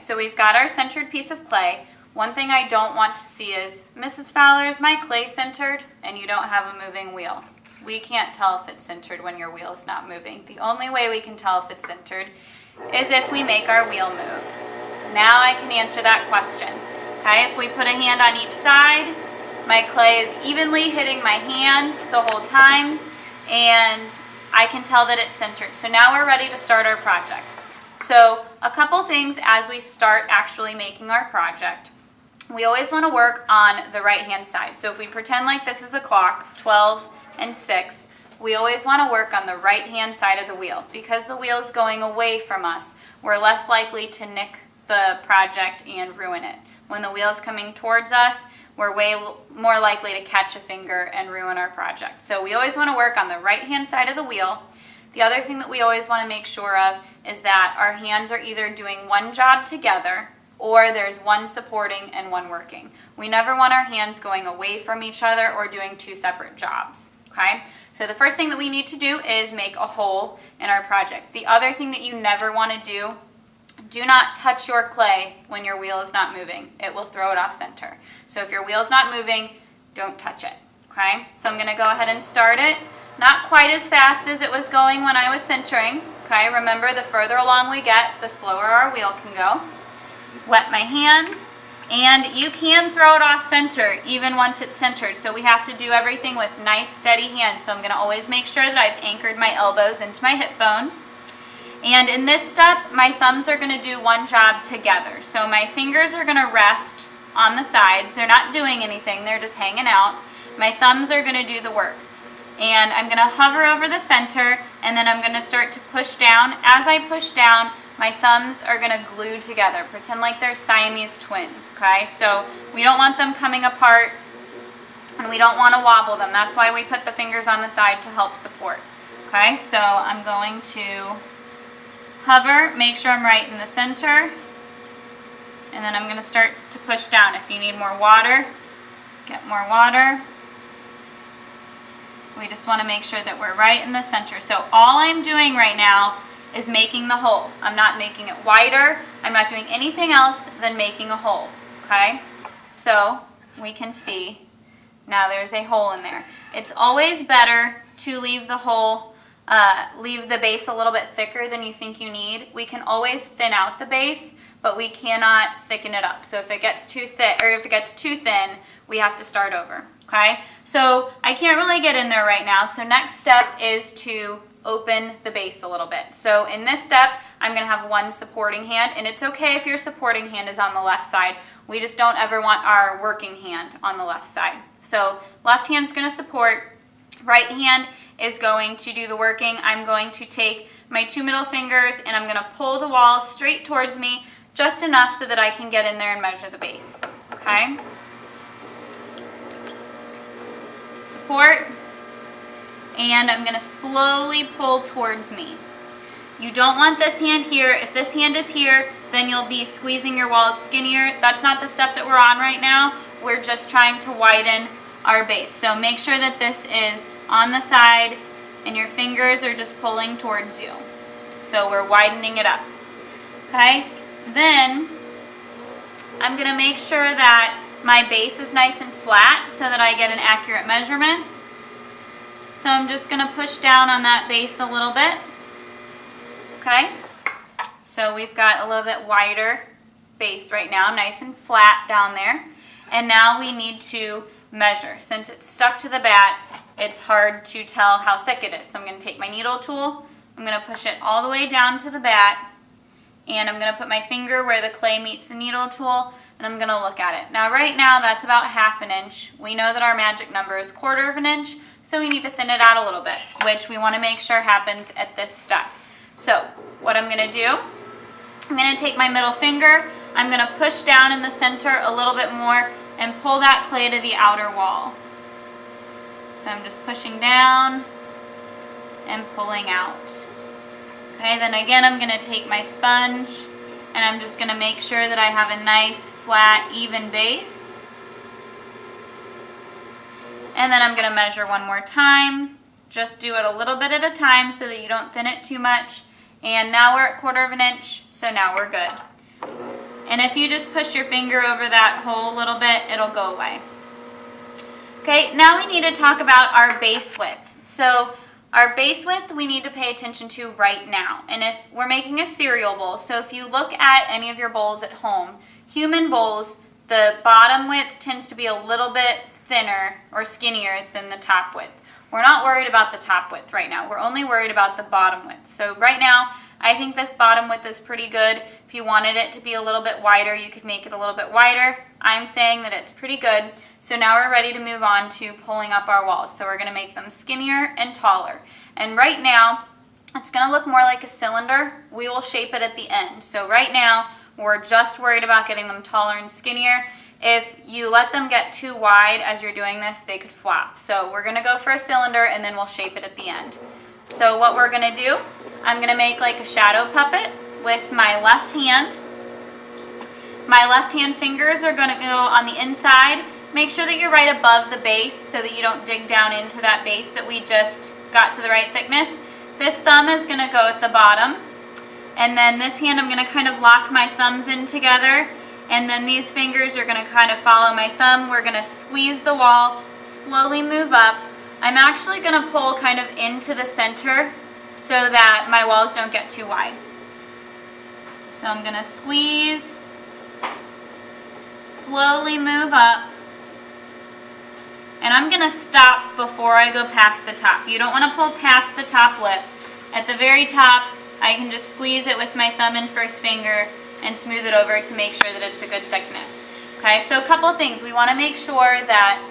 so we've got our centered piece of clay. One thing I don't want to see is, Mrs. Fowler, is my clay centered? And you don't have a moving wheel. We can't tell if it's centered when your wheel is not moving. The only way we can tell if it's centered is if we make our wheel move. Now I can answer that question. Okay, if we put a hand on each side, my clay is evenly hitting my hand the whole time, and I can tell that it's centered. So now we're ready to start our project. So a couple things as we start actually making our project. We always want to work on the right hand side. So if we pretend like this is a clock, 12 and 6, we always want to work on the right hand side of the wheel. Because the wheel is going away from us, we're less likely to nick the project and ruin it. When the wheel is coming towards us, we're way more likely to catch a finger and ruin our project. So we always want to work on the right hand side of the wheel. The other thing that we always want to make sure of is that our hands are either doing one job together or there's one supporting and one working. We never want our hands going away from each other or doing two separate jobs. Okay? So the first thing that we need to do is make a hole in our project. The other thing that you never want to do not touch your clay when your wheel is not moving. It will throw it off center. So if your wheel is not moving, don't touch it. Okay? So I'm going to go ahead and start it. Not quite as fast as it was going when I was centering. Okay? Remember, the further along we get, the slower our wheel can go. Wet my hands. And you can throw it off center even once it's centered. So we have to do everything with nice steady hands. So I'm going to always make sure that I've anchored my elbows into my hip bones. And in this step, my thumbs are going to do one job together. So my fingers are going to rest on the sides. They're not doing anything. They're just hanging out. My thumbs are going to do the work. And I'm going to hover over the center, and then I'm going to start to push down. As I push down, my thumbs are going to glue together. Pretend like they're Siamese twins, okay? So we don't want them coming apart, and we don't want to wobble them. That's why we put the fingers on the side to help support. Okay, so I'm going to hover, make sure I'm right in the center, and then I'm going to start to push down. If you need more water, get more water. We just want to make sure that we're right in the center. So all I'm doing right now is making the hole. I'm not making it wider. I'm not doing anything else than making a hole. Okay? So we can see now there's a hole in there. It's always better to leave the hole, leave the base a little bit thicker than you think you need. We can always thin out the base, but we cannot thicken it up. So if it gets too thick, or if it gets too thin, we have to start over. Okay? So I can't really get in there right now. So next step is to open the base a little bit. So in this step, I'm going to have one supporting hand, and it's okay if your supporting hand is on the left side. We just don't ever want our working hand on the left side. So left hand's going to support, right hand is going to do the working. I'm going to take my two middle fingers and I'm going to pull the wall straight towards me just enough so that I can get in there and measure the base. Okay? Support, and I'm going to slowly pull towards me. You don't want this hand here. If this hand is here, then you'll be squeezing your walls skinnier. That's not the step that we're on right now. We're just trying to widen our base. So make sure that this is on the side and your fingers are just pulling towards you. So we're widening it up. Okay? Then I'm going to make sure that my base is nice and flat so that I get an accurate measurement. So I'm just going to push down on that base a little bit. Okay? So we've got a little bit wider base right now, nice and flat down there. And now we need to measure. Since it's stuck to the bat, it's hard to tell how thick it is. So I'm going to take my needle tool, I'm going to push it all the way down to the bat, and I'm going to put my finger where the clay meets the needle tool, and I'm going to look at it. Now right now that's about 1/2 inch. We know that our magic number is 1/4 inch, so we need to thin it out a little bit, which we want to make sure happens at this step. So what I'm going to do, I'm going to take my middle finger, I'm going to push down in the center a little bit more and pull that clay to the outer wall. So I'm just pushing down and pulling out. Okay, then again I'm going to take my sponge and I'm just going to make sure that I have a nice, flat, even base. And then I'm going to measure one more time. Just do it a little bit at a time so that you don't thin it too much. And now we're at 1/4 inch, so now we're good. And if you just push your finger over that hole a little bit, it'll go away. Okay, now we need to talk about our base width. So our base width we need to pay attention to right now. And if we're making a cereal bowl, so if you look at any of your bowls at home, human bowls, the bottom width tends to be a little bit thinner or skinnier than the top width. We're not worried about the top width right now. We're only worried about the bottom width. So right now, I think this bottom width is pretty good. If you wanted it to be a little bit wider, you could make it a little bit wider. I'm saying that it's pretty good. So now we're ready to move on to pulling up our walls. So we're going to make them skinnier and taller. And right now, it's going to look more like a cylinder. We will shape it at the end. So right now, we're just worried about getting them taller and skinnier. If you let them get too wide as you're doing this, they could flop. So we're going to go for a cylinder and then we'll shape it at the end. So what we're going to do, I'm going to make like a shadow puppet with my left hand. My left hand fingers are going to go on the inside. Make sure that you're right above the base so that you don't dig down into that base that we just got to the right thickness. This thumb is going to go at the bottom. And then this hand, I'm going to kind of lock my thumbs in together. And then these fingers are going to kind of follow my thumb. We're going to squeeze the wall, slowly move up. I'm actually going to pull kind of into the center so that my walls don't get too wide. So I'm going to squeeze, slowly move up. And I'm going to stop before I go past the top. You don't want to pull past the top lip. At the very top, I can just squeeze it with my thumb and first finger and smooth it over to make sure that it's a good thickness. Okay, so a couple of things. We want to make sure that